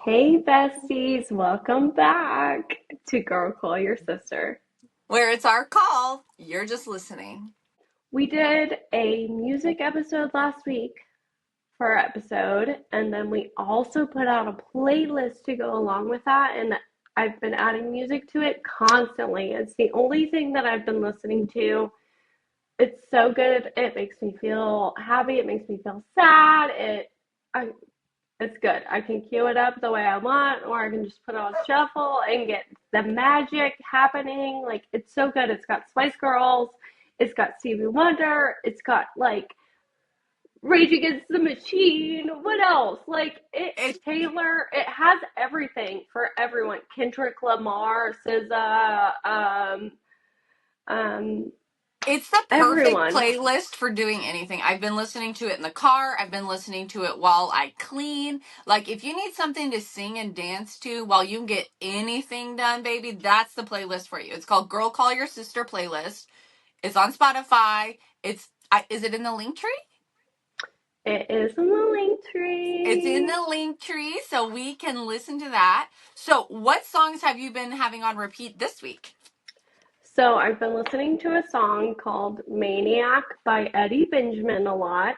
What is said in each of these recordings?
Hey besties, welcome back to Girl Call Your Sister. Where it's our call, you're just listening. We did a music episode last week for our episode, and then we also put out a playlist to go along with that, and I've been adding music to it constantly. It's the only thing that I've been listening to. It's so good. It makes me feel happy. It makes me feel sad. I, It's good. I can cue it up the way I want, or I can just put it on shuffle and get the magic happening. Like, it's so good. It's got Spice Girls, it's got Stevie Wonder, it's got like Rage Against the Machine. What else? Like, It, Taylor. It has everything for everyone. Kendrick Lamar, SZA, um, it's the perfect everyone. playlist for doing anything. I've been listening to it in the car. I've been listening to it while I clean. Like, if you need something to sing and dance to while you can get anything done, baby, that's the playlist for you. It's called Girl Call Your Sister Playlist. It's on Spotify. Is it in the link tree? It is in the link It's in tree. the link tree, so we can listen to that. So, what songs have you been having on repeat this week? So I've been listening to a song called Maniac by Eddie Benjamin a lot.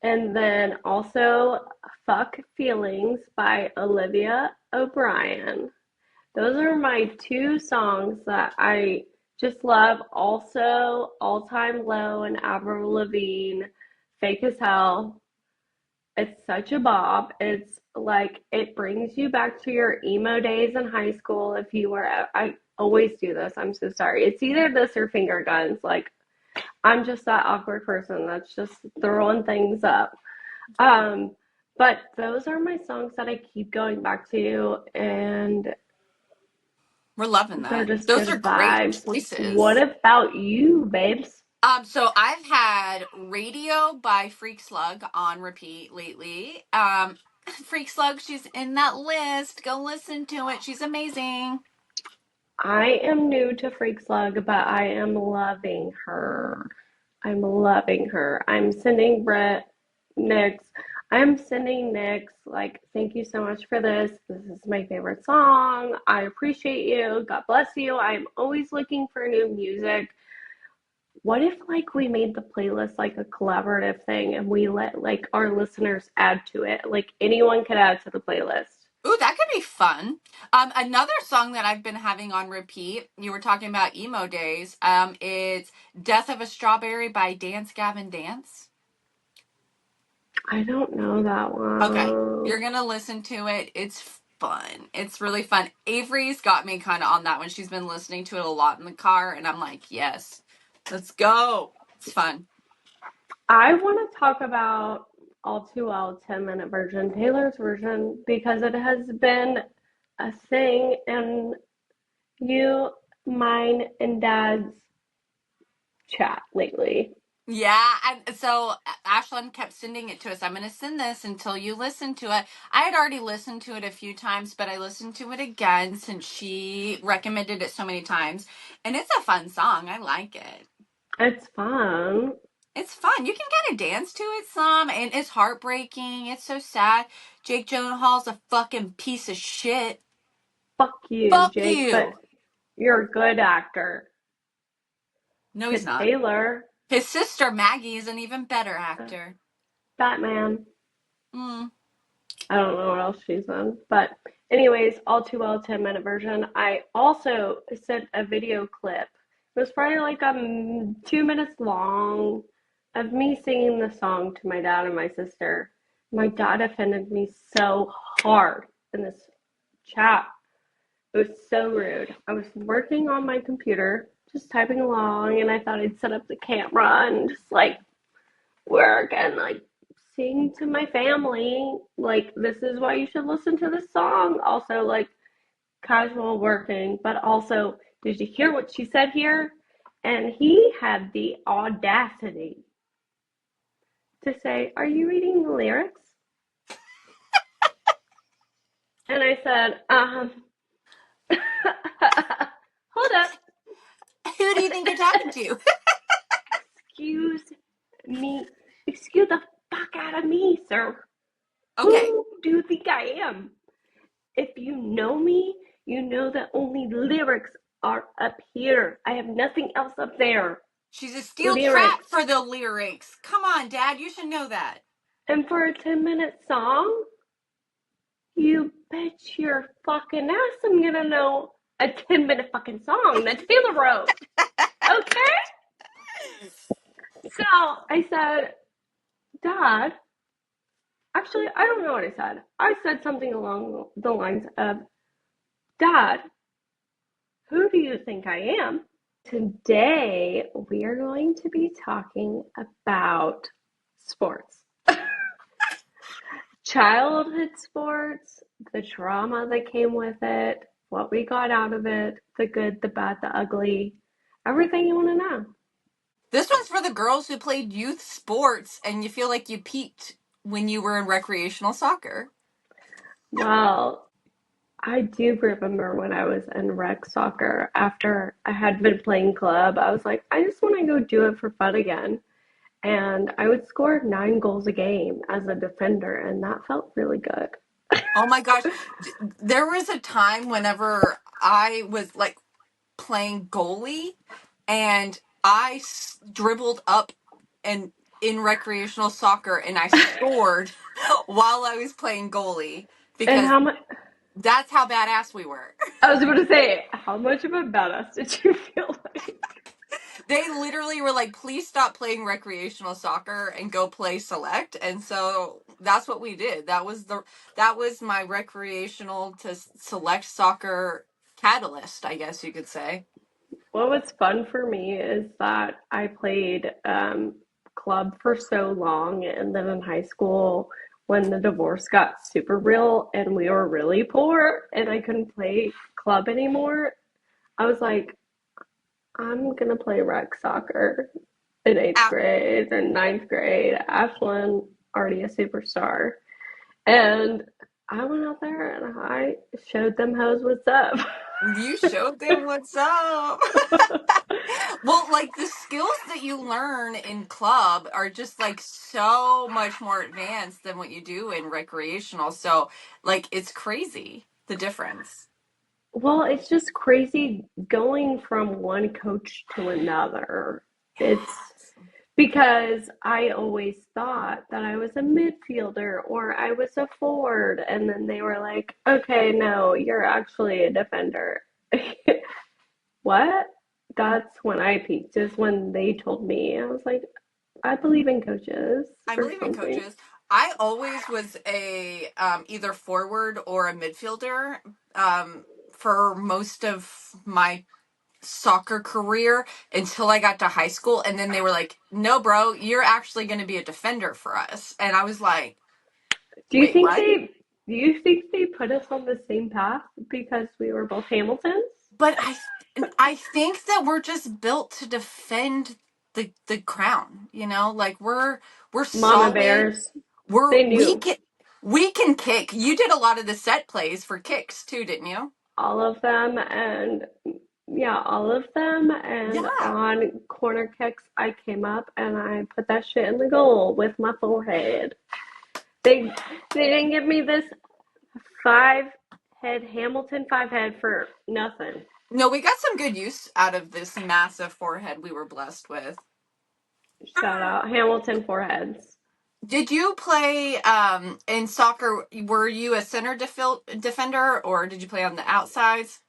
And then also Fuck Feelings by Olivia O'Brien. Those are my two songs that I just love. Also, All Time Low and Avril Lavigne, Fake as Hell. It's such a bop. It's like it brings you back to your emo days in high school. If you were, I always do this. I'm so sorry. It's either this or finger guns. Like, I'm just that awkward person that's just throwing things up. Um, but those are my songs that I keep going back to, and We're loving they're that. just Those are good great vibes. What choices. about you, babes? So I've had Radio by Freak Slug on repeat lately. Freak Slug, she's in that list. Go listen to it. She's amazing. I am new to Freak Slug, but I am loving her. I'm loving her. I'm sending Brett Nix. I'm sending Nix, like, thank you so much for this. This is my favorite song. I appreciate you. God bless you. I'm always looking for new music. What if like we made the playlist like a collaborative thing and we let like our listeners add to it? Like anyone could add to the playlist. Ooh, that could be fun. Another song that I've been having on repeat, you were talking about emo days. It's Death of a Strawberry by Dance Gavin Dance. I don't know that Okay, one. you're gonna listen to it. It's fun. It's really fun. Avery's got me kind of on that one. She's been listening to it a lot in the car, and I'm like, yes, let's go. It's fun. I want to talk about All Too Well 10-minute version, Taylor's version, because it has been a thing in you, mine, and dad's chat lately. Yeah, and so Ashlyn kept sending it to us. I'm going to send this until you listen to it. I had already listened to it a few times, but I listened to it again since she recommended it so many times. And it's a fun song. I like it. It's fun. It's fun. You can kind of dance to it some, and it's heartbreaking. It's so sad. Jake Gyllenhaal's a fucking piece of shit. Fuck you, Fuck Jake, but you. you're a good actor. No, he's To not. Taylor, His sister Maggie is an even better uh, actor. Batman. Mm. I don't know what else she's in. But anyways, All Too Well 10-minute version. I also sent a video clip. It was probably like 2 minutes long of me singing the song to my dad and my sister. My dad offended me so hard in this chat. It was so rude. I was working on my computer, just typing along, and I thought I'd set up the camera and just like work and like sing to my family. Like, this is why you should listen to this song. Also, like, casual working, but also, did you hear what she said here? And he had the audacity to say, "Are you reading the lyrics?" And I said, hold up. Who do you think you're talking to? Excuse me. Excuse the fuck out of me, sir. Okay. Who do you think I am? If you know me, you know that only lyrics are up here. I have nothing else up there. She's a steel trap Lyrics. for the lyrics. Come on, Dad, you should know that. And for a 10-minute song, you bet your fucking ass I'm gonna know a 10-minute fucking song that Taylor wrote. Okay? So I said, Dad, actually, I don't know what I said. I said something along the lines of, Dad, who do you think I am? Today, we are going to be talking about sports. Childhood sports, the trauma that came with it, what we got out of it, the good, the bad, the ugly, everything you want to know. This one's for the girls who played youth sports and you feel like you peaked when you were in recreational soccer. Well, I do remember when I was in rec soccer after I had been playing club, I was like, I just want to go do it for fun again. And I would score 9 goals a game as a defender, and that felt really good. Oh my gosh. There was a time whenever I was like playing goalie and dribbled up and in recreational soccer and I scored while I was playing goalie And because how much, that's how badass we were. I was going to say, how much of a badass did you feel like? They literally were like, please stop playing recreational soccer and go play select. And so that's what we did. That was my recreational to select soccer catalyst, I guess you could say. What was fun for me is that I played club for so long, and then in high school, when the divorce got super real and we were really poor and I couldn't play club anymore, I was like, I'm gonna play rec soccer in eighth Ah, grade and ninth grade. Ashlyn, already a superstar. And I went out there and I showed them hoes what's up. you showed them what's up. Well, like the skills that you learn in club are just like so much more advanced than what you do in recreational. So, like, it's crazy the difference. Well, it's just crazy going from one coach to another. It's Yes. because I always thought that I was a midfielder or I was a forward, and then they were like, okay, no, you're actually a defender. What? That's when I peaked, is when they told me. I was like, I believe in coaches I or believe in something. coaches. I always was a either forward or a midfielder for most of my soccer career until I got to high school. And then they were like, no, bro, you're actually going to be a defender for us. And I was like, Do you wait, think what? they put us on the same path because we were both Hamiltons? But I think that we're just built to defend the crown, you know? Like we're Mama solid. Bears. We're They knew we can kick. You did a lot of the set plays for kicks too, didn't you? all of them, and yeah, all of them. And Yeah. on corner kicks, I came up and I put that shit in the goal with my forehead. They they didn't give me this 5 head Hamilton 5 head for nothing. No, we got some good use out of this massive forehead we were blessed with. Shout out Hamilton 4 heads. Did you play in soccer? Were you a center defender or did you play on the outsides?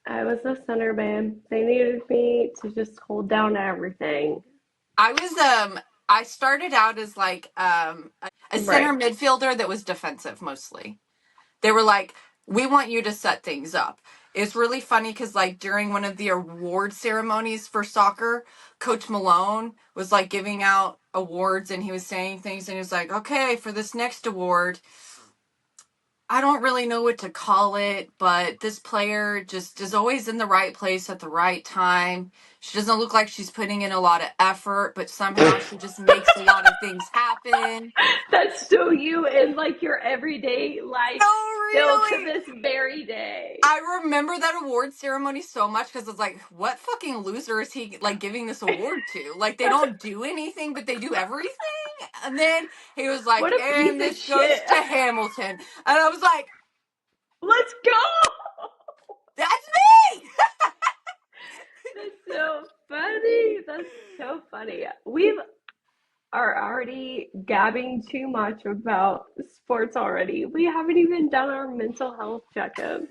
I was a center babe. They needed me to just hold down everything. I was I started out as like a center Right. midfielder that was defensive mostly. They were like, "We want you to set things up." It's really funny because like during one of the award ceremonies for soccer, Coach Malone was like giving out awards and he was saying things and he was like, "Okay, for this next award, I don't really know what to call it, but this player just is always in the right place at the right time. She doesn't look like she's putting in a lot of effort, but somehow she just makes a lot of things happen." That's so you in like your everyday life No, still to really. this very day. I remember that award ceremony so much because it's like, what fucking loser is he like giving this award to? Like, they don't do anything, but they do everything. And then he was What like, a piece and of this goes shit. to Hamilton. And I was like, Let's was so funny. We are already gabbing too much about sports already. We haven't even done our mental health checkup.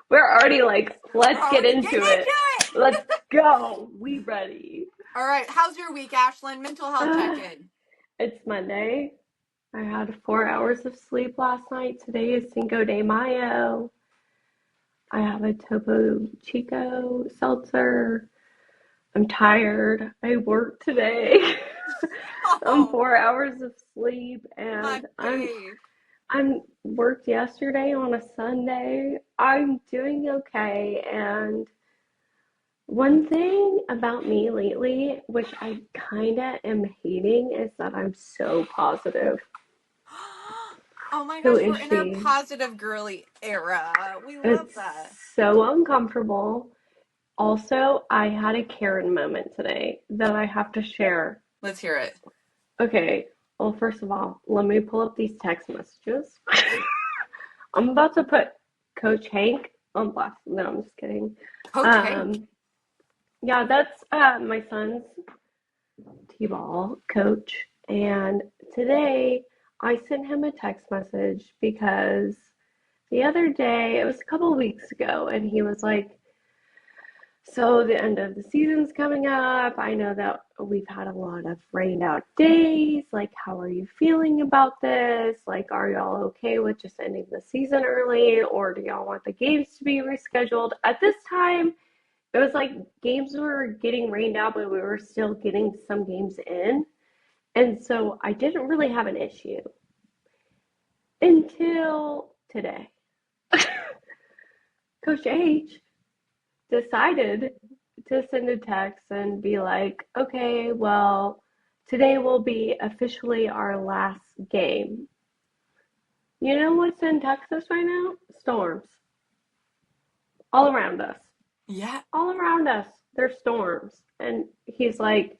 We're already like, We're let's get already getting into it. into it. Let's go. We ready. All right. How's your week, Ashlyn? Mental health check-in. It's Monday. I had 4 hours of sleep last night. Today is Cinco de Mayo. I have a Topo Chico seltzer. I'm tired. I worked today. I'm Oh, 4 hours of sleep my and babe. I'm worked yesterday on a Sunday. I'm doing okay, and one thing about me lately, which I kinda am hating, is that I'm so positive. Oh my Who gosh, is we're in our she? positive girly era. We love It's that. so uncomfortable. Also, I had a Karen moment today that I have to share. Let's hear it. Okay, well, first of all, let me pull up these text messages. I'm about to put Coach Hank on blast. No, I'm just kidding. Coach Hank. Um, yeah, that's my son's T-ball coach. And today I sent him a text message because the other day, it was a couple of weeks ago, and he was like, so the end of the season's coming up. I know that we've had a lot of rained out days. Like, how are you feeling about this? Like, are y'all okay with just ending the season early, or do y'all want the games to be rescheduled? At this time, it was like games were getting rained out, but we were still getting some games in. And so I didn't really have an issue until today. Coach H decided to send a text and be like, okay, well, today will be officially our last game. You know what's in Texas right now? Storms. All around us. Yeah. All around us. There's storms. And he's like,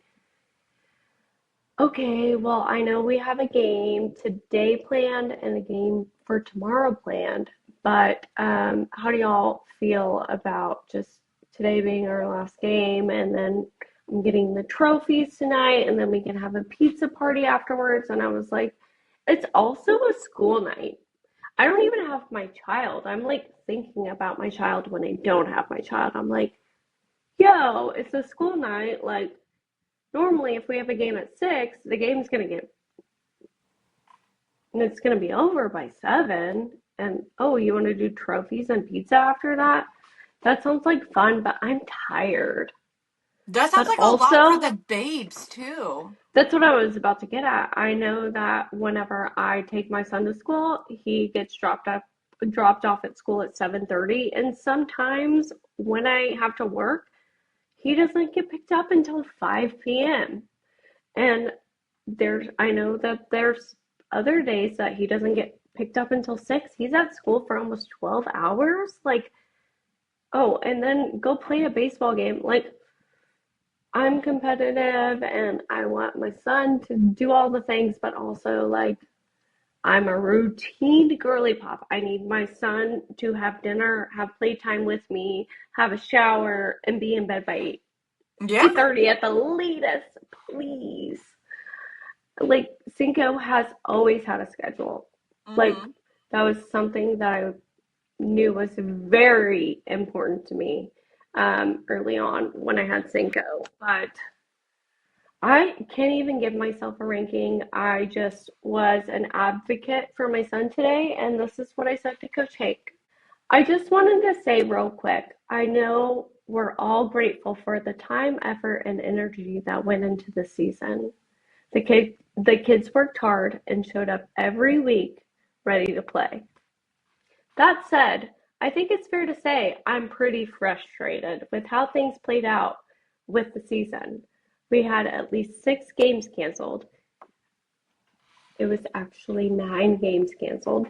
okay, well, I know we have a game today planned and a game for tomorrow planned, but how do y'all feel about just today being our last game, and then I'm getting the trophies tonight, and then we can have a pizza party afterwards? And I was like, it's also a school night. I don't even have my child. I'm like thinking about my child when I don't have my child. I'm like, yo, it's a school night. Like, normally, if we have a game at 6, the game's gonna get and it's gonna be over by 7. And oh, you want to do trophies and pizza after that? That sounds like fun, but I'm tired. That sounds But like a lot for also, the babes, too. that's what I was about to get at. I know that whenever I take my son to school, he gets dropped off at school at 7:30, and sometimes when I have to work, he doesn't get picked up until 5 p.m. And I know that there's other days that he doesn't get picked up until 6. He's at school for almost 12 hours. Like, oh, and then go play a baseball game. Like, I'm competitive and I want my son to do all the things, but also, like, I'm a routine girly pop. I need my son to have dinner, have playtime with me, have a shower, and be in bed by 8. Yeah. 8:30 at the latest, please. Like, Cinco has always had a schedule. Like, Mm-hmm. that was something that I knew was very important to me early on when I had Cinco. But I can't even give myself a ranking. I just was an advocate for my son today, and this is what I said to Coach Hake. I just wanted to say real quick, I know we're all grateful for the time, effort, and energy that went into the season. The kids worked hard and showed up every week ready to play. That said, I think it's fair to say I'm pretty frustrated with how things played out with the season. We had at least 6 games canceled. It was actually 9 games canceled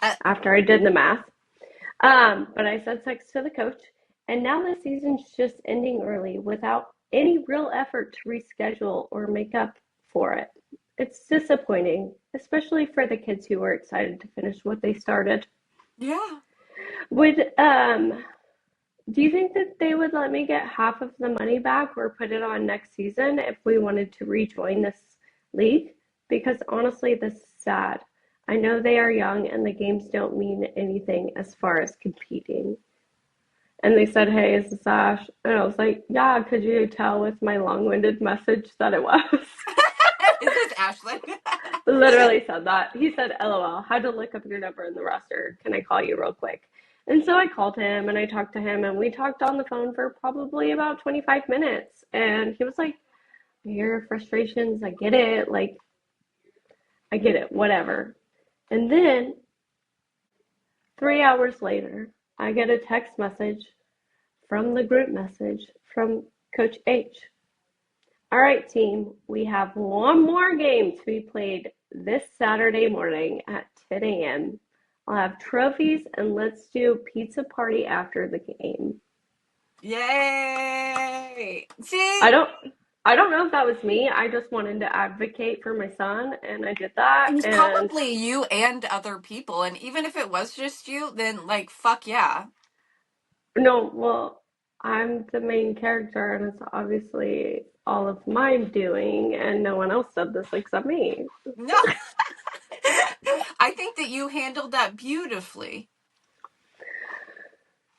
Uh, after I did the math. But I said 6 to the coach, and now the season's just ending early without any real effort to reschedule or make up for it. It's disappointing, especially for the kids who were excited to finish what they started. yeah. Would Do you think that they would let me get half of the money back or put it on next season if we wanted to rejoin this league? Because honestly, this is sad. I know they are young and the games don't mean anything as far as competing. And they said, "Hey, is this Ash?" And I was like, "Yeah, could you tell with my long-winded message that it was?" Is this Ashlyn? Literally said that. He said, "LOL, had to look up your number in the roster. Can I call you real quick?" And so I called him and I talked to him and we talked on the phone for probably about 25 minutes. And he was like, "I hear your frustrations. I get it. Like, I get it. Whatever." And then 3 hours later, I get a text message from the group message from Coach H. "All right, team, we have one more game to be played this Saturday morning at 10 a.m. I'll have trophies and let's do a pizza party after the game." Yay! I See, don't I don't know if that was me. I just wanted to advocate for my son and I did it that was and probably you and other people, and even if it was just you, then like fuck yeah. no, well, I'm the main character and it's obviously all of my doing and no one else said this except me. No, I think that you handled that beautifully.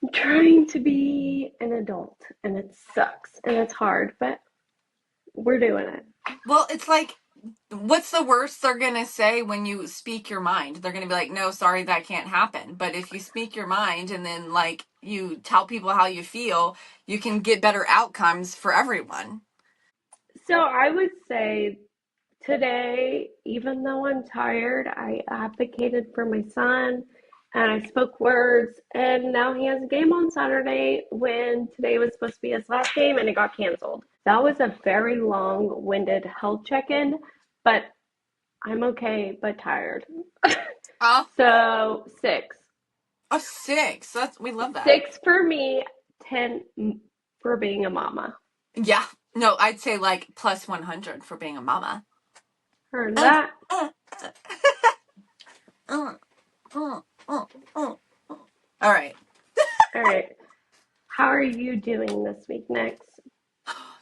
I'm trying to be an adult and it sucks and it's hard, but we're doing it. Well, it's like, what's the worst they're gonna say when you speak your mind? They're gonna be like, "No, sorry, that can't happen." But if you speak your mind and then like you tell people how you feel, you can get better outcomes for everyone. So I would say today, even though I'm tired, I advocated for my son and I spoke words. And now he has a game on Saturday when today was supposed to be his last game and it got canceled. That was a very long winded health check in, but I'm okay, but tired. Uh, So six. a six. That's we love that. 6 for me, 10 for being a mama. Yeah. No, I'd say like plus 100 for being a mama. Heard Uh, that. uh, uh, uh, uh, uh. All right. All right. How are you doing this week next?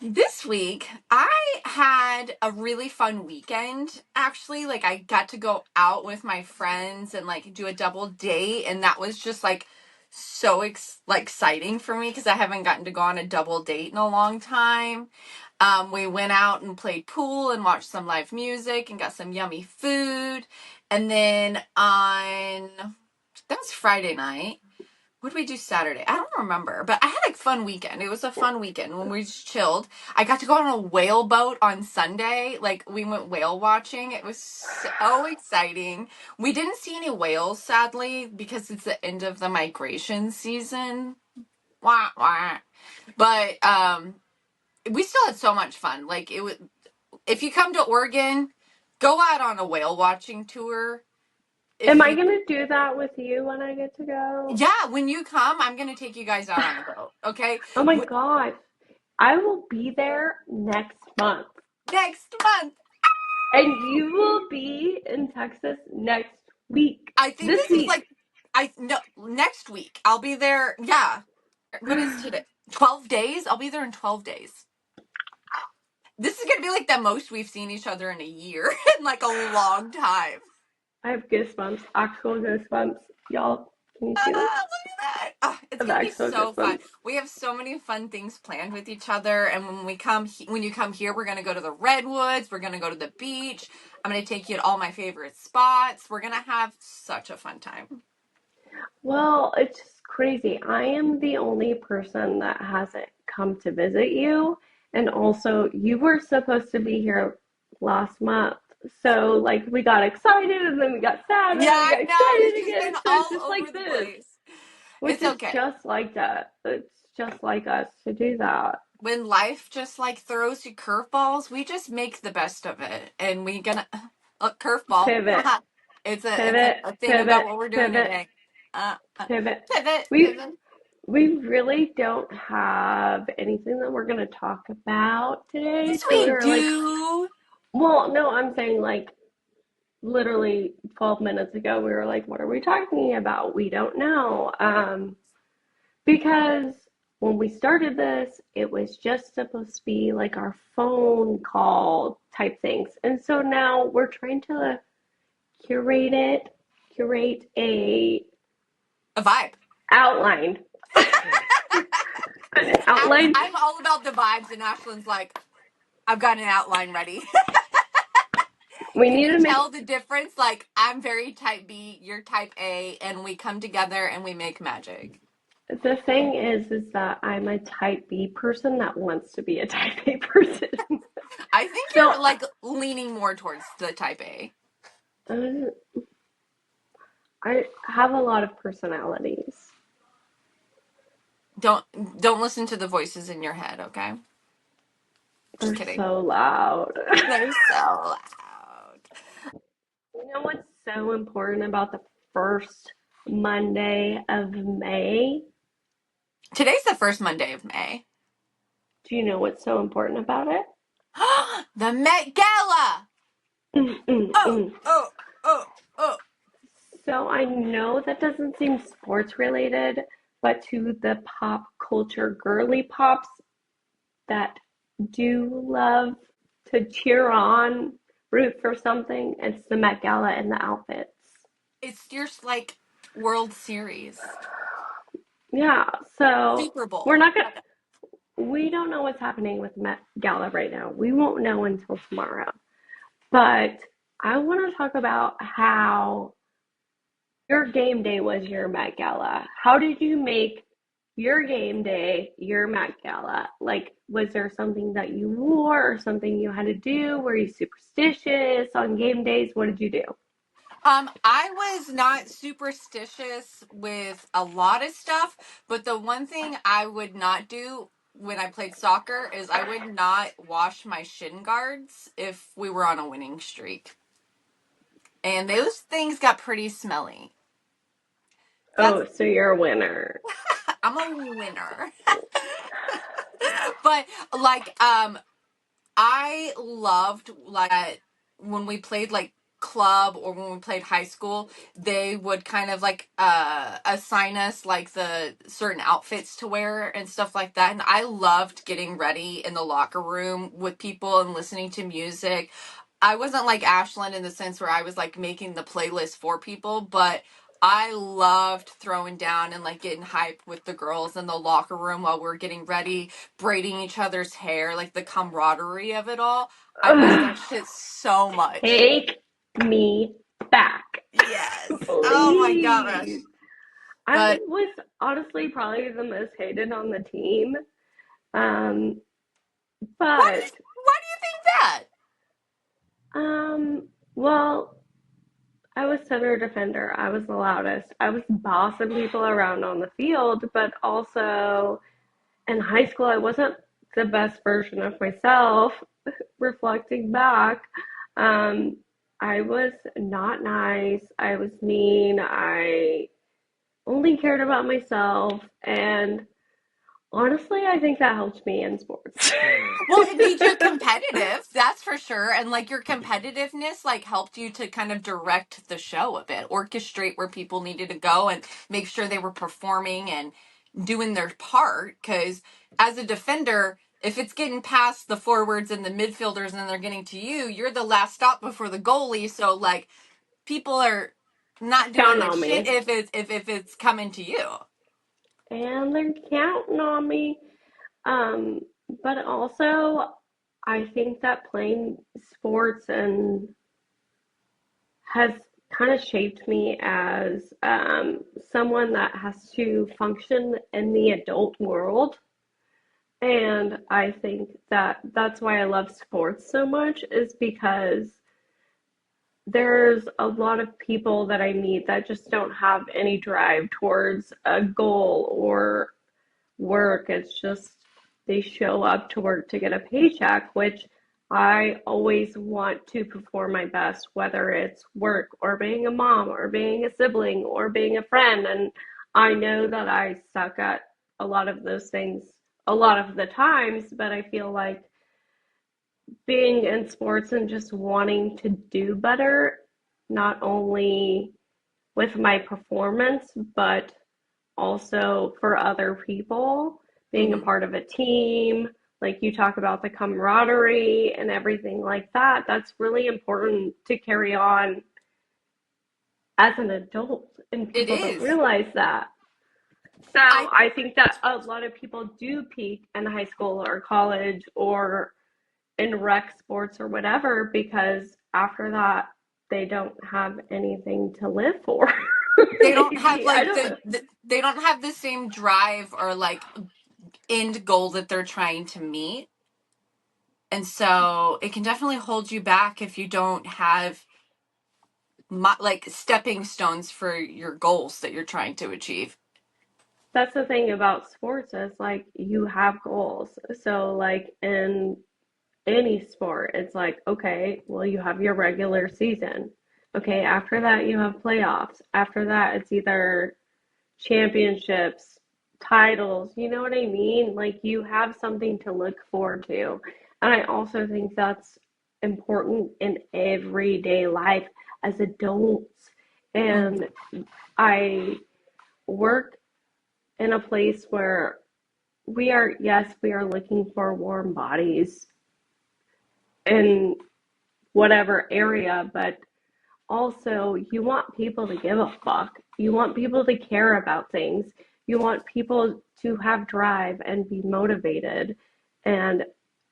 This week, I had a really fun weekend. Actually, like I got to go out with my friends and like do a double date, and that was just like so like exciting for me because I haven't gotten to go on a double date in a long time. We went out and played pool and watched some live music and got some yummy food, and then on that was Friday night. What did we do Saturday? I don't remember, but I had a fun weekend. It was a fun weekend when we just chilled. I got to go on a whale boat on Sunday. Like we went whale watching. It was so exciting. We didn't see any whales, sadly, because it's the end of the migration season. Wah, wah. But we still had so much fun. Like it was. If you come to Oregon, go out on a whale watching tour. If Am I you going to do that with you when I get to go? Yeah, when you come, I'm gonna take you guys out on a boat. Okay, Oh my gosh. I will be there next month. next month. And you will be in Texas next week. I think This this is week. like I no next week. I'll be there. Yeah. What is today? 12 days. I'll be there in 12 days. This is gonna be like the most we've seen each other in a year in like a long time. I have goosebumps, actual goosebumps. Y'all, can you see them? Look at that. It's I have gonna be actual so fun. goosebumps. We have so many fun things planned with each other, and when you come here, we're gonna go to the redwoods. We're gonna go to the beach. I'm gonna take you to all my favorite spots. We're gonna have such a fun time. Well, it's just crazy. I am the only person that hasn't come to visit you. And also, you were supposed to be here last month. So, like, we got excited and then we got sad and Yeah, then we I got know. excited It's just again. been So, it's all just over like the this, place. which It's is okay. just like that. It's just like us to do that. When life just like throws you curveballs, we just make the best of it, and we gonna look curveball. Pivot, pivot, A thing about pivot, what we're doing pivot, today. pivot. Pivot, We pivot. we really don't have anything that we're going to talk about today. Yes, So we we were like, do. well, no, I'm saying like literally 12 minutes ago, we were like, what are we talking about? We don't know. Because when we started this, it was just supposed to be like our phone call type things. And so now we're trying to curate it, curate a A vibe. outline. An outline. I'm all about the vibes, and Ashlyn's like, I've got an outline ready. We Can need you to make tell the difference? Like, I'm very type B, you're type A, and we come together and we make magic. the thing is that I'm a type B person that wants to be a type A person. I think So you're like leaning more towards the type A. uh, I have a lot of personalities. Don't don't listen to the voices in your head, okay? Just They're kidding. so loud. They're so loud. You know what's so important about the first Monday of May? Today's the first Monday of May. Do you know what's so important about it? The Met Gala. Mm, mm, Oh, mm. oh, oh, oh. So I know that doesn't seem sports related, but to the pop culture girly pops that do love to cheer on, root for something, it's the Met Gala and the outfits. It's your like World Series, Yeah, so Super we're Bowl. not gonna, we don't know what's happening with Met Gala right now. We won't know until tomorrow. But I want to talk about how your game day was your Met Gala. How did you make your game day your Met Gala? Like, was there something that you wore or something you had to do? Were you superstitious on game days? What did you do? I was not superstitious with a lot of stuff, but the one thing I would not do when I played soccer is I would not wash my shin guards if we were on a winning streak. And those things got pretty smelly. That's Oh, so you're a winner. I'm a winner. But like I loved like when we played like club or when we played high school, they would kind of like assign us like the certain outfits to wear and stuff like that. And I loved getting ready in the locker room with people and listening to music. I wasn't like Ashlyn in the sense where I was like making the playlist for people, but I loved throwing down and like getting hyped with the girls in the locker room while we are getting ready, braiding each other's hair, like the camaraderie of it all. I miss Ugh, that shit so much. take me back, Yes. Oh my gosh. please. I But was honestly probably the most hated on the team. Um, why but why do you think that? well, I was center defender. I was the loudest. I was bossing people around on the field, but also in high school, I wasn't the best version of myself. Reflecting back, um, I was not nice. I was mean. I only cared about myself. And honestly, I think that helped me in sports. Well, it made you competitive, that's for sure. And like your competitiveness like helped you to kind of direct the show a bit, orchestrate where people needed to go and make sure they were performing and doing their part. Because as a defender, if it's getting past the forwards and the midfielders and they're getting to you, you're the last stop before the goalie. So like people are not doing Count their on shit me. if it's coming to you. And they're counting on me. Um, but also, I think that playing sports and has kind of shaped me as someone that has to function in the adult world. And I think that that's why I love sports so much, is because there's a lot of people that I meet that just don't have any drive towards a goal or work. It's just they show up to work to get a paycheck, which I always want to perform my best, whether it's work or being a mom or being a sibling or being a friend. And I know that I suck at a lot of those things a lot of the times, but I feel like being in sports and just wanting to do better, not only with my performance, but also for other people. being a Hmm. part of a team. Like you talk about the camaraderie and everything like that. That's really important to carry on as an adult, and It people don't is. realize that. So I I think that a lot of people do peak in high school or college or in rec sports or whatever because after that they don't have anything to live for. They don't have Maybe I like don't know. they don't have the same drive or like end goal that they're trying to meet. And so it can definitely hold you back if you don't have like stepping stones for your goals that you're trying to achieve. That's the thing about sports is like you have goals. So like in any sport, it's like, okay, well, you have your regular season. Okay, after that, you have playoffs. After that, it's either championships, titles. You know what I mean? Like, you have something to look forward to. And I also think that's important in everyday life as adults. Mm. And I work in a place where we are, yes, we are looking for warm bodies in whatever area, but also you want people to give a fuck. You want people to care about things. You want people to have drive and be motivated. And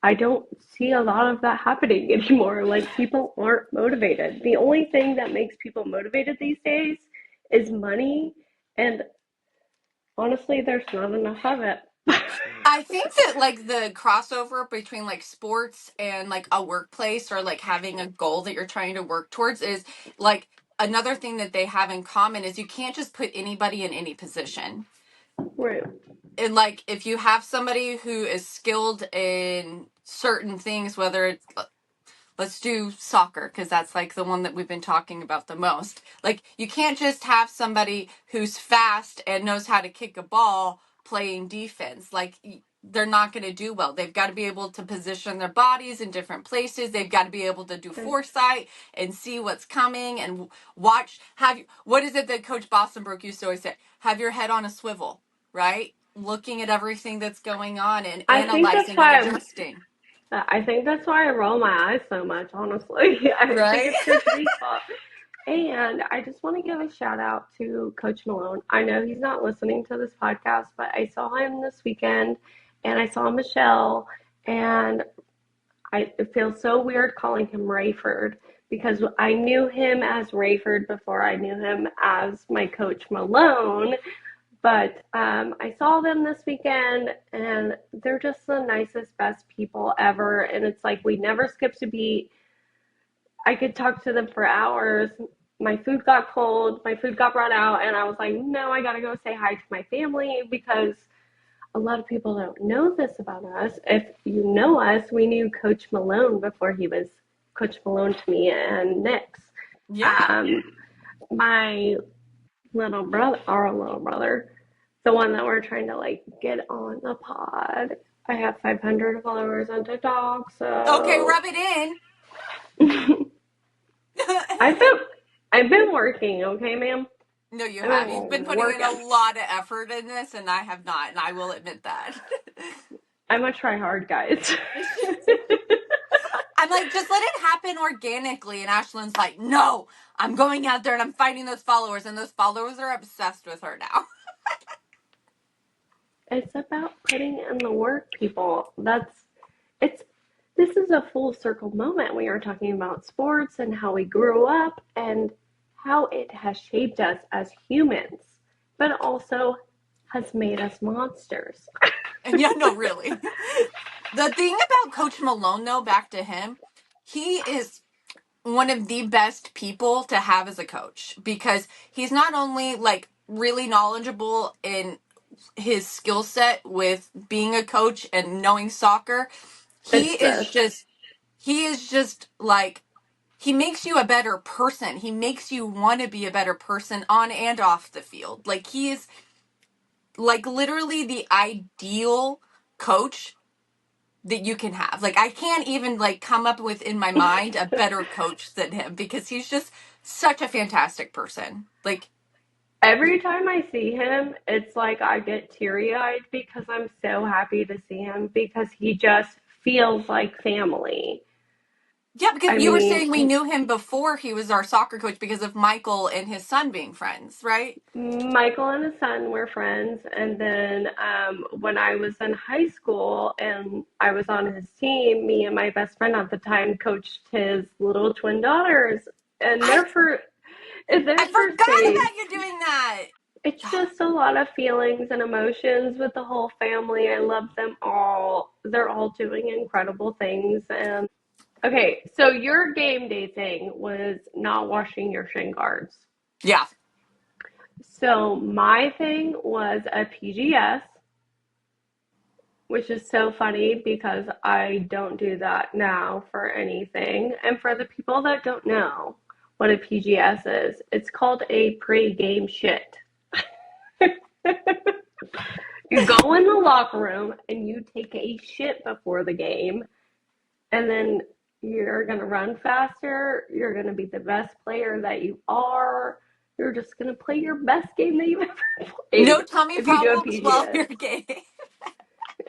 I don't see a lot of that happening anymore. Like people aren't motivated. The only thing that makes people motivated these days is money. And honestly, there's not enough of it. I think that like the crossover between like sports and like a workplace or like having a goal that you're trying to work towards is like another thing that they have in common is you can't just put anybody in any position. Right. And like if you have somebody who is skilled in certain things, whether it's let's do soccer because that's like the one that we've been talking about the most. Like you can't just have somebody who's fast and knows how to kick a ball playing defense. Like they're not going to do well. They've got to be able to position their bodies in different places. They've got to be able to do foresight and see what's coming and watch. What is it that Coach Bostonbrook used to always say? Have your head on a swivel, right? Looking at everything that's going on and I think that's analyzing and why adjusting. I think that's why I roll my eyes so much, honestly. I think Right? it's Coach B's fault. And I just want to give a shout out to Coach Malone. I know he's not listening to this podcast, but I saw him this weekend and I saw Michelle, and it feels so weird calling him Rayford because I knew him as Rayford before I knew him as my Coach Malone. But I saw them this weekend, and they're just the nicest, best people ever. And it's like we never skipped a beat. I could talk to them for hours. My food got cold, my food got brought out, and I was like, no, I gotta go say hi to my family because a lot of people don't know this about us. If you know us, we knew Coach Malone before he was Coach Malone to me and Nick's. Yeah. Um, my little brother, our little brother, the one that we're trying to like get on the pod. I have 500 followers on TikTok, Okay, so rub it in. I've been I've been working, okay, ma'am. No, you I've have. You've been been putting in a working. lot of effort in this, and I have not, and I will admit that. I'm a try hard, guys. I'm like, just let it happen organically. And Ashlyn's like, no, I'm going out there and I'm finding those followers, and those followers are obsessed with her now. It's about putting in the work, people. It's this is a full circle moment. We are talking about sports and how we grew up and how it has shaped us as humans, but also has made us monsters. And yeah, no, really. The thing about Coach Malone, though, back to him, he is one of the best people to have as a coach because he's not only like really knowledgeable in his skill set with being a coach and knowing soccer, he It's is this. just he is just like he makes you a better person. He makes you want to be a better person on and off the field. Like he is like literally the ideal coach that you can have. Like I can't even like come up with in my mind a better coach than him because he's just such a fantastic person. Like Every time I see him, it's like I get teary-eyed because I'm so happy to see him because he just feels like family. Yeah, because I you were mean, saying we knew him before he was our soccer coach because of Michael and his son being friends, right? Michael and his son were friends, and then when I was in high school and I was on his team, me and my best friend at the time coached his little twin daughters, and I in I their forgot first game. about you doing that. It's just a lot of feelings and emotions with the whole family. I love them all. They're all doing incredible things. And okay, so your game day thing was not washing your shin guards. Yeah. So my thing was a PGS, which is so funny because I don't do that now for anything. And for the people that don't know what a PGS is, it's called a pre-game shit. You go in the locker room and you take a shit before the game, and then you're going to run faster. You're going to be the best player that you are. You're just going to play your best game that you've ever No played tummy if you do a problems while PGS. you're gay.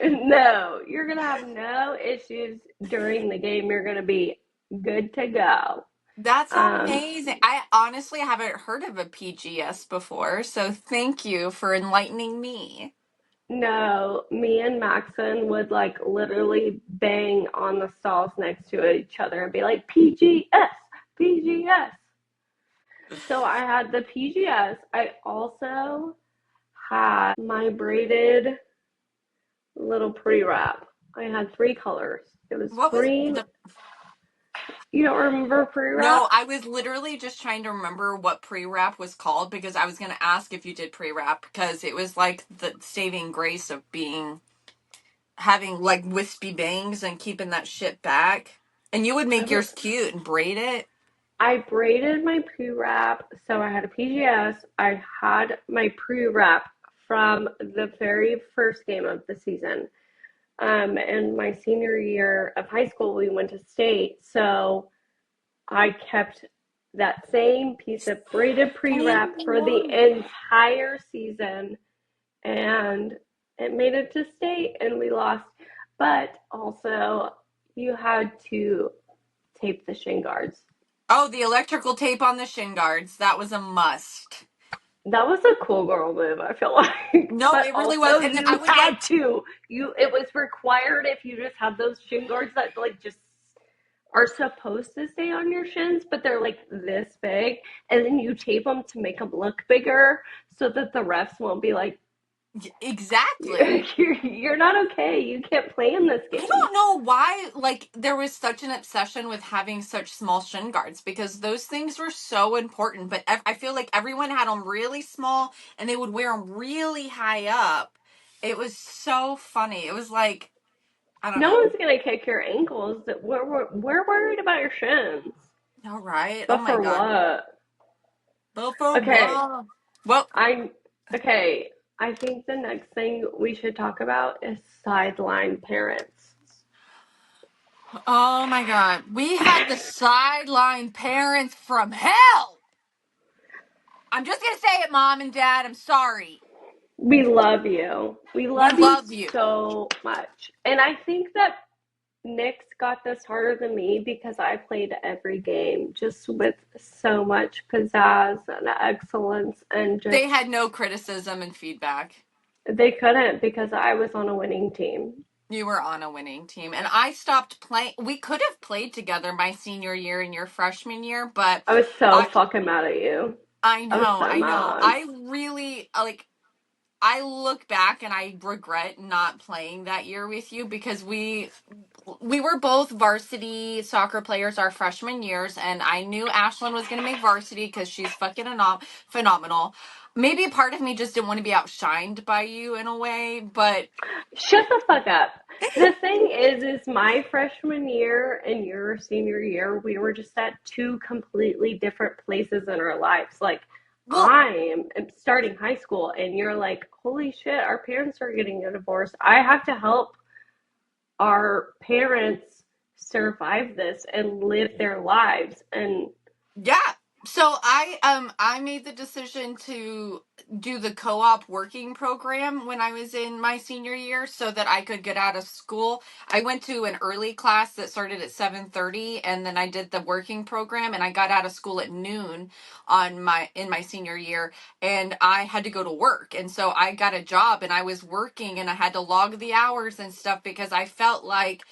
No, you're going to have no issues during the game. You're going to be good to go. That's Um, amazing. I honestly haven't heard of a PGS before, so thank you for enlightening me. no, me and Maxon would like literally bang on the stalls next to each other and be like, PGS, PGS. So I had the PGS. I also had my braided little pre-wrap. I had three colors. It was What was green. the You don't remember No, pre-wrap? I was literally just trying to remember what pre-wrap was called because I was going to ask if you did pre-wrap because it was like the saving grace of being having like wispy bangs and keeping that shit back. And you would I make don't. yours cute and braid it. I braided my pre-wrap, so I had a PGS. I had my pre-wrap from the very first game of the season. And my senior year of high school, we went to state, so I kept that same piece of braided pre-wrap for the entire season, and it made it to state, and we lost. But also, you had to tape the shin guards. Oh, the electrical tape on the shin guards. That was a must. That was a cool girl move, I feel like. No, But it really was. also, And then I you would had like to. It was required if you just have those shin guards that like just are supposed to stay on your shins, but they're like this big, and then you tape them to make them look bigger so that the refs won't be like, exactly. you're not okay. You can't play in this I game. don't know why, like, there was such an obsession with having such small shin guards because those things were so important. But I feel like everyone had them really small and they would wear them really high up. It was so funny. It was like, I don't No know. one's gonna kick your ankles. We're worried about your shins. All right. Oh But my for God. what? But for Okay, what? Well, I'm okay. I think the next thing we should talk about is sideline parents. oh my God. We had the sideline parents from hell. I'm just going to say it, mom and dad. I'm sorry. We love you. We We love you love you. so much. And I think that Nick's got this harder than me because I played every game just with so much pizzazz and excellence and They just had no criticism and feedback. they couldn't because I was on a winning team. You were on a winning team. And I stopped playing. We could have played together my senior year and your freshman year, but I was so I fucking mad at you. I I was know, so I know. mad. I really like I look back and I regret not playing that year with you because we were both varsity soccer players our freshman years, and I knew Ashlyn was going to make varsity because she's fucking phenomenal. Maybe part of me just didn't want to be outshined by you in a way, but Shut the fuck up. The thing is my freshman year and your senior year, we were just at two completely different places in our lives. Like, well, I am starting high school, and you're like, holy shit, our parents are getting a divorce. I have to help our parents survive this and live their lives. And yeah. So I made the decision to do the co-op working program when I was in my senior year so that I could get out of school. I went to an early class that started at 7:30, and then I did the working program, and I got out of school at noon on my in my senior year, and I had to go to work. And so I got a job and I was working and I had to log the hours and stuff because I felt like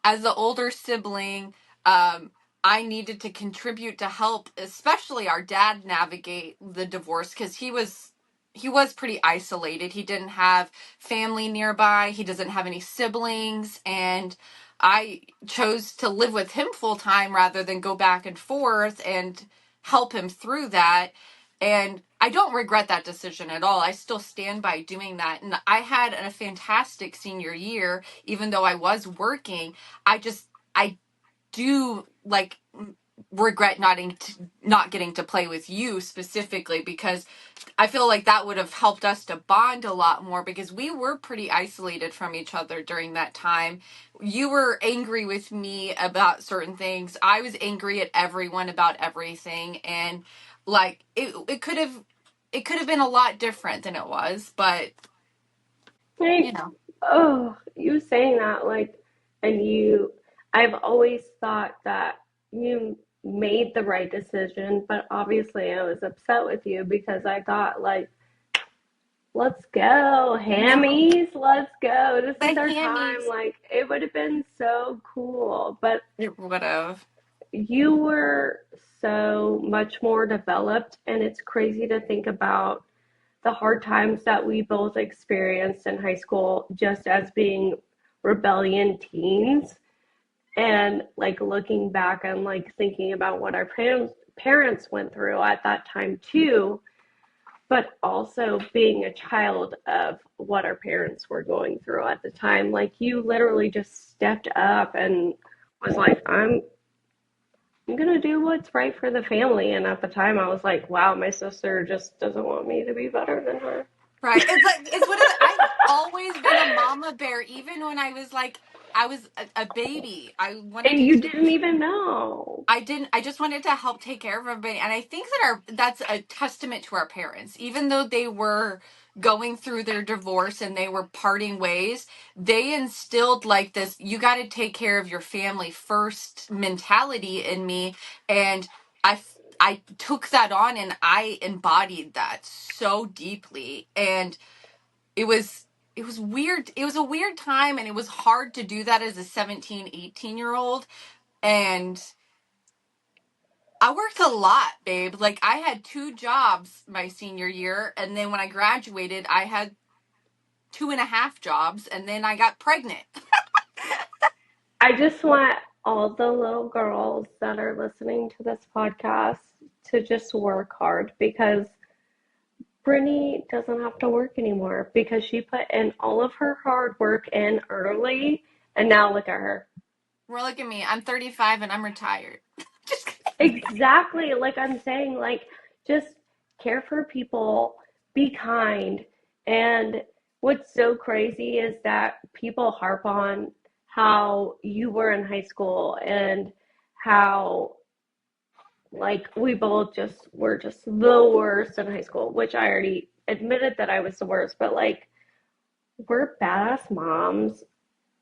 as the older sibling, um I needed to contribute to help, especially our dad navigate the divorce because he was pretty isolated. He didn't have family nearby. He doesn't have any siblings, and I chose to live with him full time rather than go back and forth and help him through that. And I don't regret that decision at all. I still stand by doing that. And I had a fantastic senior year, even though I was working. I do like regret not getting to play with you specifically because I feel like that would have helped us to bond a lot more because we were pretty isolated from each other during that time. You were angry with me about certain things. I was angry at everyone about everything, and like it could have been a lot different than it was, but you Like, know. oh, you saying that, like, and I've always thought that you made the right decision, but obviously I was upset with you because I thought, like, let's go, No, hammies, let's go. This the is our time. hammies. Like, it would have been so cool. But It would have. you were so much more developed, and it's crazy to think about the hard times that we both experienced in high school just as being rebellion teens, and like looking back and like thinking about what our parents went through at that time too, but also being a child of what our parents were going through at the time. Like, you literally just stepped up and was like, I'm gonna do what's right for the family. And at the time I was like, wow, my sister just doesn't want me to be better than her. Right. It's like it's what is it? I've always been a mama bear, even when I was a baby. I wanted And to you take didn't even know. I didn't I just wanted to help take care of everybody. And I think that's a testament to our parents. Even though they were going through their divorce and they were parting ways, they instilled like this you got to take care of your family first mentality in me, and I took that on and I embodied that so deeply. And it was weird. It was a weird time, and it was hard to do that as a 17, 18 year old. And I worked a lot, babe. Like, I had two jobs my senior year, and then when I graduated I had two and a half jobs, and then I got pregnant. I just want all the little girls that are listening to this podcast to just work hard, because Brittany doesn't have to work anymore because she put in all of her hard work in early, and now look at her. Well, look at me, I'm 35 and I'm retired. Just Exactly. Like I'm saying, like, just care for people, be kind. And what's so crazy is that people harp on how you were in high school and how, like, we both just were just the worst in high school, which I already admitted that I was the worst, but like, we're badass moms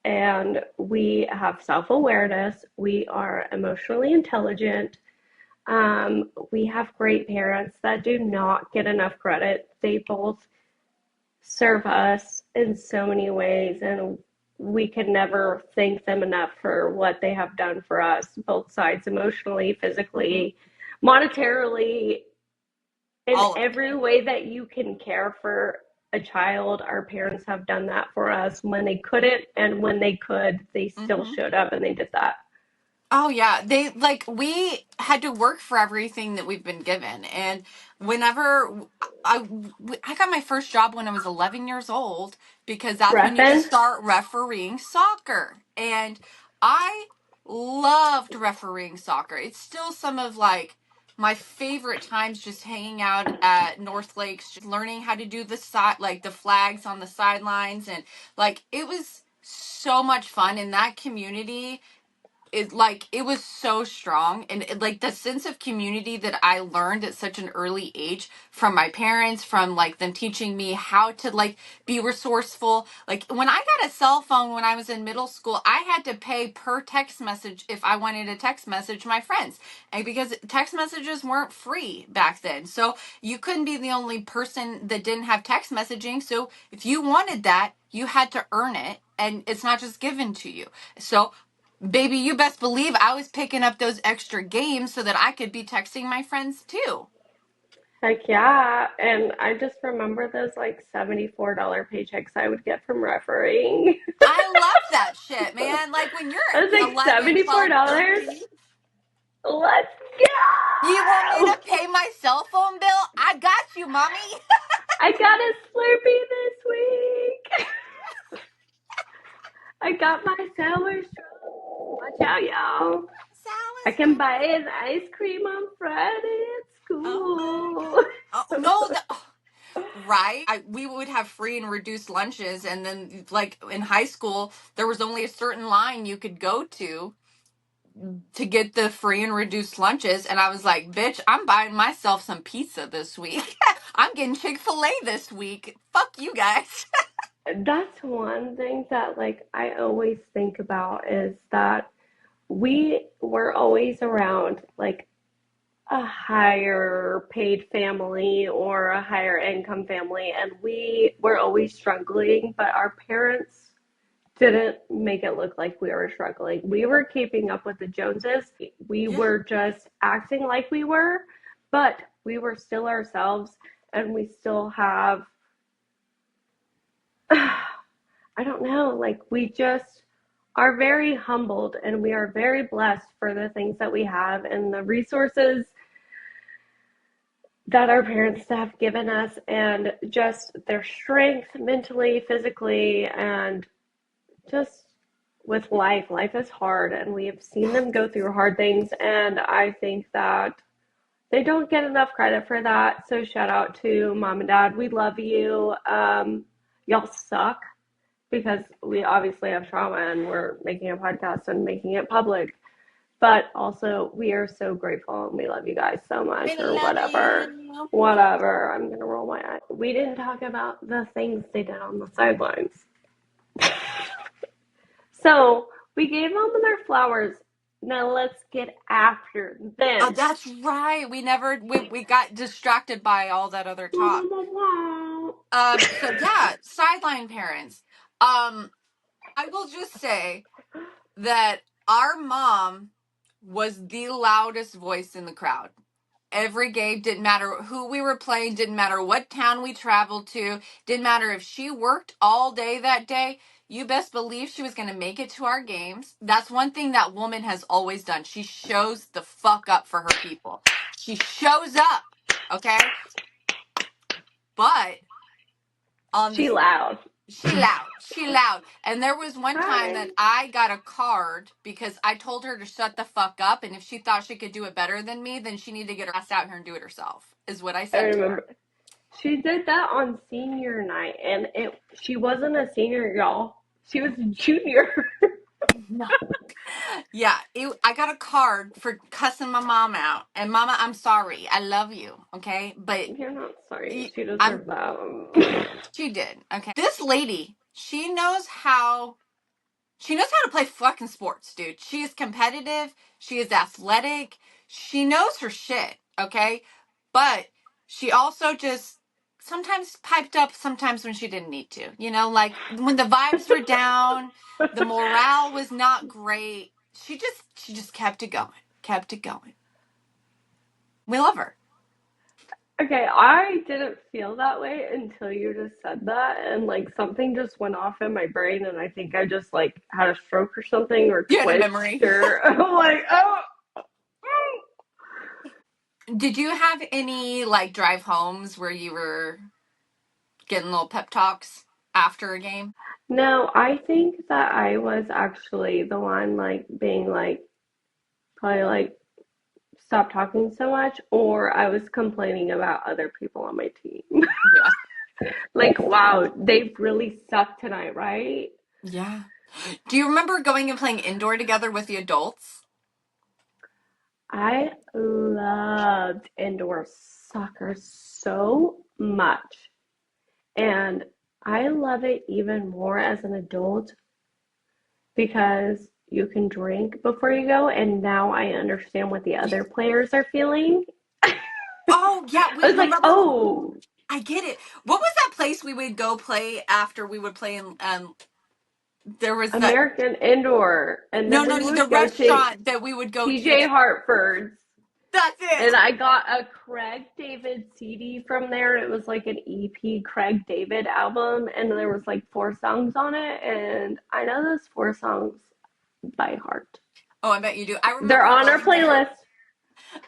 and we have self awareness. We are emotionally intelligent. We have great parents that do not get enough credit. They both serve us in so many ways, and we can never thank them enough for what they have done for us, both sides, emotionally, Mhm. physically, monetarily, in All of it. every way that you can care for a child. Our parents have done that for us when they couldn't, and when they could, they still Hmm. showed up and they did that. Oh yeah, they like we had to work for everything that we've been given. And whenever I got my first job when I was 11 years old because that's when you Refin, start refereeing soccer. And I loved refereeing soccer. It's still some of like my favorite times, just hanging out at North Lakes, just learning how to do the side like the flags on the sidelines. And like it was so much fun in that community. it was so strong, and like the sense of community that I learned at such an early age from my parents, from like them teaching me how to like be resourceful. Like when I got a cell phone when I was in middle school, I had to pay per text message if I wanted to text message my friends, and because text messages weren't free back then, so you couldn't be the only person that didn't have text messaging. So if you wanted that, you had to earn it, and it's not just given to you. So baby, you best believe I was picking up those extra games so that I could be texting my friends too. Heck yeah. And I just remember those like $74 paychecks I would get from refereeing. I love that shit, man. Like when you're I was like 11, 12, $74? 13, Let's you want me go! to pay my cell phone bill? I got you, mommy. I got a Slurpee this week. I got my sour straw. Watch out, y'all. I Salad can straw. buy his ice cream on Friday at Oh my school. god. Oh no, right? We would have free and reduced lunches, and then like in high school, there was only a certain line you could go to get the free and reduced lunches. And I was like, bitch, I'm buying myself some pizza this week. I'm getting Chick-fil-A this week. Fuck you guys. That's one thing that like I always think about is that we were always around like a higher paid family or a higher income family, and we were always struggling, but our parents didn't make it look like we were struggling. We were keeping up with the Joneses. We Yeah. were just acting like we were, but we were still ourselves, and we still have I don't know, like we just are very humbled and we are very blessed for the things that we have and the resources that our parents have given us and just their strength mentally, physically, and just with life. Life is hard and we have seen them go through hard things. And I think that they don't get enough credit for that. So shout out to mom and dad. We love you. Y'all suck because we obviously have trauma and we're making a podcast and making it public. But also, we are so grateful and we love you guys so I much, or love whatever. you. Whatever. I'm going to roll my eyes. We didn't talk about the things they did on the sidelines. So, we gave them their flowers. Now, let's get after Oh, them. that's right. We got distracted by all that other talk. So yeah, sideline parents. Um, I will just say that our mom was the loudest voice in the crowd. Every game, didn't matter who we were playing, didn't matter what town we traveled to, didn't matter if she worked all day that day. You best believe she was going to make it to our games. That's one thing that woman has always done. She shows the fuck up for her people. She shows up, okay? But on She this, loud. she loud. And there was one time Hi. that I got a card because I told her to shut the fuck up, and if she thought she could do it better than me, then she needed to get her ass out here and do it herself, is what I I said to her. remember. She did that on senior night, and she wasn't a senior, y'all. She was a junior. No. Yeah, I got a card for cussing my mom out. And mama, I'm sorry. I love you, okay? But You're not sorry. you, She I'm deserved that. she did, okay? This lady, she knows how to play fucking sports, dude. She is competitive. She is athletic. She knows her shit, okay? But she also just sometimes piped up sometimes when she didn't need to. Like when the vibes were down, the morale was not great. She just kept it going. Kept it going. We love her. Okay, I didn't feel that way until you just said that, and like something just went off in my brain, and I think I just like had a stroke or something, or You had a twitched, memory. or I'm like, oh. Did you have any like drive homes where you were getting little pep talks after a game? No, I think that I was actually the one like being like probably like stop talking so much, or I was complaining about other people on my team. Yeah. Like, wow, they really sucked tonight, right? Yeah. Do you remember going and playing indoor together with the adults? I loved indoor soccer so much. And I love it even more as an adult because you can drink before you go. And now I understand what the other players are feeling. Oh yeah, I we was like, remember. oh, I get it. What was that place we would go play after we would play in? There was that. American indoor. And No, then no, we the would go to restaurant that we would go to. TJ Hartford's. That's it. And I got a Craig David CD from there. It was like an EP Craig David album, and there was like 4 songs on it. And I know those 4 songs by heart. Oh, I bet you do. I They're remember on our going there. playlist.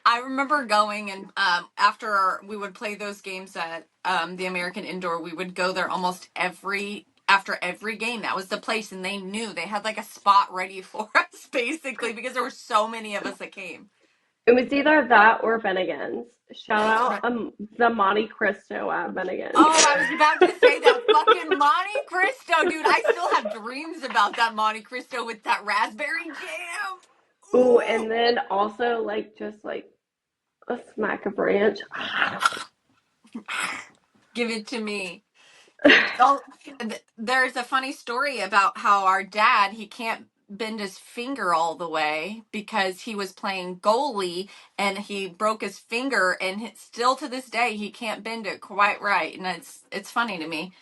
I remember going and after we would play those games at the American Indoor, we would go there almost every after every game. That was the place, and they knew they had like a spot ready for us basically because there were so many of us that came. It was either that or Bennigan's. Shout out Right. the Monte Cristo at Bennigan's. Oh, I was about to say that fucking Monte Cristo, dude. I still have dreams about that Monte Cristo with that raspberry jam. Ooh, Ooh, and then also like just like a smack of ranch. give it to me. Oh, there's a funny story about how our dad, he can't bend his finger all the way because he was playing goalie and he broke his finger and still to this day he can't bend it quite right, and it's funny to me.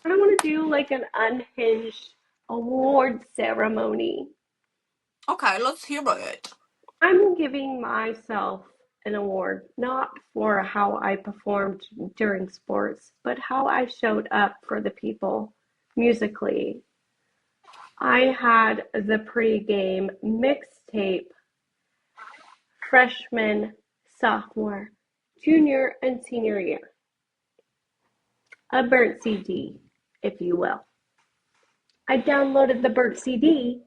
I want to do like an unhinged award ceremony. Okay, let's hear it. I'm giving myself an award not for how I performed during sports, but how I showed up for the people musically. I had the pregame mixtape freshman, sophomore, junior, and senior year. A burnt CD, if you will. I downloaded the burnt CD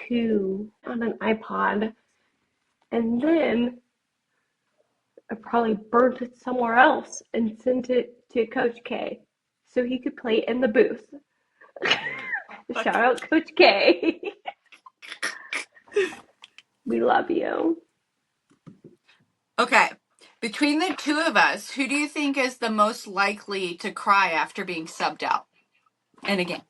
to on an iPod, and then I probably burnt it somewhere else and sent it to Coach K so he could play in the booth. Shout out Coach K. We love you. Okay, between the two of us, who do you think is the most likely to cry after being subbed out? And again,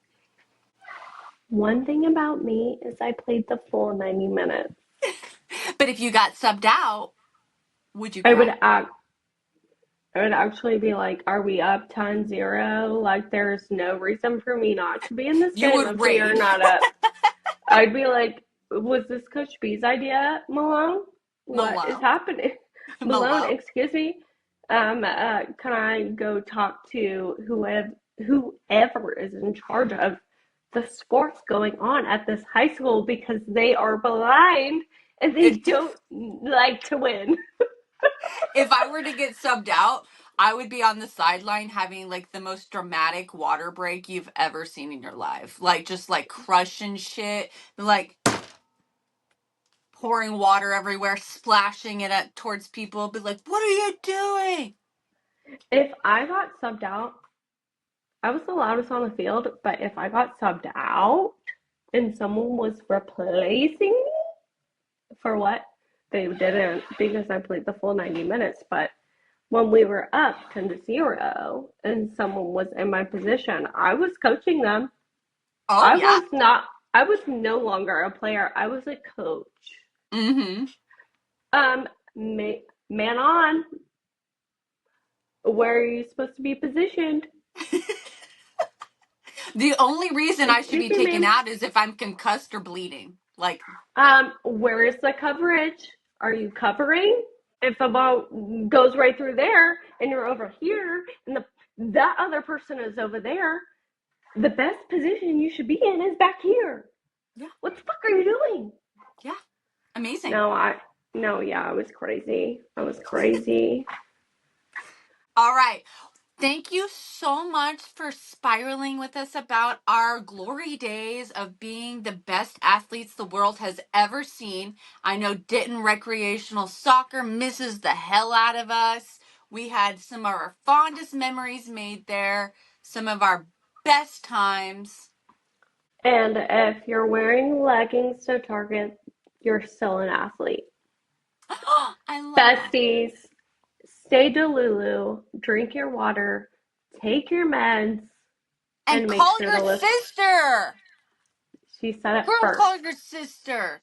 One thing about me is I played the full 90 minutes. but if you got subbed out, would you I would cry? act I would actually be like, are we up 10-0? Like, there's no reason for me not to be in this You game would if we are rage. not up. I'd be like, was this Coach B's idea, Malone? What is Malone. happening? Malone, Malone. excuse me. Can I go talk to whoever is in charge of the sports going on at this high school because they are blind and they It, don't like to win. if I were to get subbed out, I would be on the sideline having like the most dramatic water break you've ever seen in your life. Like just like crushing shit, like pouring water everywhere, splashing it at towards people, be like, "What are you doing?" If I got subbed out, I was the loudest on the field, but if I got subbed out and someone was replacing me for what? They didn't because I played the full 90 minutes. But when we were up 10-0 and someone was in my position, I was coaching them. Oh I yeah. was not, I was no longer a player. I was a coach. Mm-hmm. Um, man on, where are you supposed to be positioned? The only reason I should Excuse be me, taken ma'am. out is if I'm concussed or bleeding. Like, Where is the coverage? Are you covering? If the ball goes right through there and you're over here and that other person is over there, the best position you should be in is back here. yeah, What the fuck are you doing? yeah, amazing. No, yeah, I was crazy. I was crazy. All right. Thank you so much for spiraling with us about our glory days of being the best athletes the world has ever seen. I know Denton recreational soccer misses the hell out of us. We had some of our fondest memories made there, some of our best times. And if you're wearing leggings to Target, you're still an athlete. I love that. Besties, stay Delulu, drink your water, take your meds, And and make call sure your to listen. sister. She said it Girl, call first. your sister.